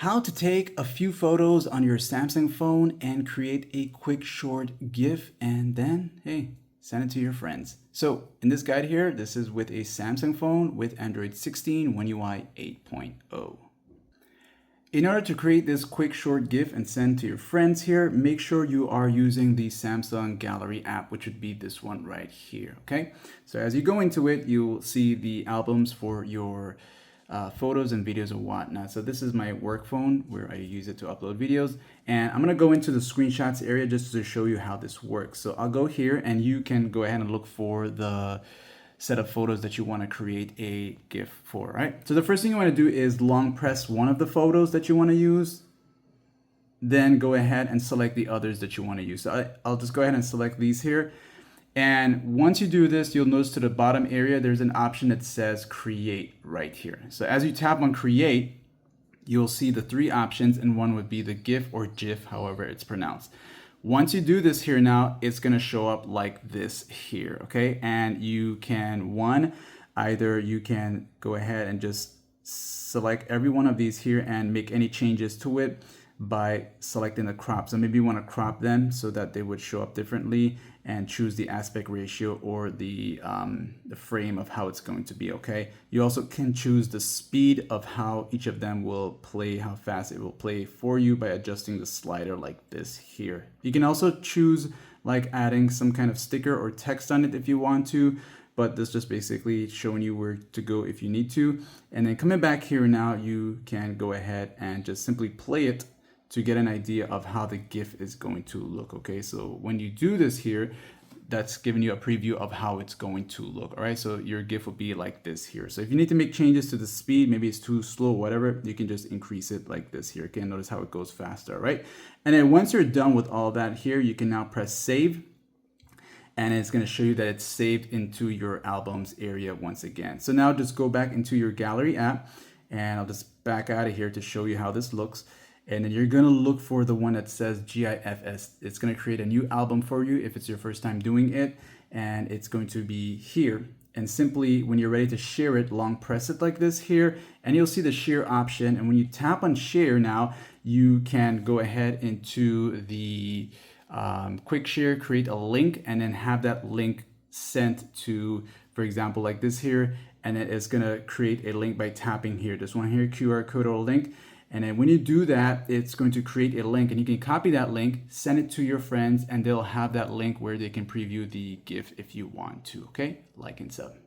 How to take a few photos on your Samsung phone and create a quick short GIF and then, hey, send it to your friends. So in this guide here, this is with a Samsung phone with Android 16 One UI 8.0. In order to create this quick short GIF and send to your friends here, make sure you are using the Samsung Gallery app, which would be this one right here, okay? So as you go into it, you'll see the albums for your photos and videos and whatnot. So this is my work phone where I use it to upload videos. And I'm gonna go into the screenshots area just to show you how this works. So I'll go here and you can go ahead and look for the set of photos that you want to create a GIF for, right? So the first thing you want to do is long press one of the photos that you want to use, then go ahead and select the others that you want to use. So I'll just go ahead and select these here. And once you do this, you'll notice to the bottom area, there's an option that says create right here. So as you tap on create, you'll see the three options, and one would be the GIF or GIF, however it's pronounced. Once you do this here now, it's going to show up like this here, okay? And you can, either you can go ahead and just select every one of these here and make any changes to it by selecting the crop. So maybe you want to crop them so that they would show up differently and choose the aspect ratio or the frame of how it's going to be, okay? You also can choose the speed of how each of them will play, how fast it will play for you by adjusting the slider like this here. You can also choose like adding some kind of sticker or text on it if you want to, but this just basically showing you where to go if you need to. And then coming back here now, you can go ahead and just simply play it to get an idea of how the GIF is going to look, okay? So when you do this here, that's giving you a preview of how it's going to look, all right? So your GIF will be like this here. So if you need to make changes to the speed, maybe it's too slow, whatever, you can just increase it like this here, okay? Notice how it goes faster, right? And then once you're done with all that here, you can now press save, and it's gonna show you that it's saved into your albums area once again. So now just go back into your gallery app, and I'll just back out of here to show you how this looks. And then you're gonna look for the one that says GIFs. It's gonna create a new album for you if it's your first time doing it. And it's going to be here. And simply, when you're ready to share it, long press it like this here, and you'll see the share option. And when you tap on share now, you can go ahead into the quick share, create a link, and then have that link sent to, for example, like this here. And it is gonna create a link by tapping here. This one here, QR code or link. And then when you do that, it's going to create a link, and you can copy that link, send it to your friends, and they'll have that link where they can preview the GIF if you want to, okay? Like and sub.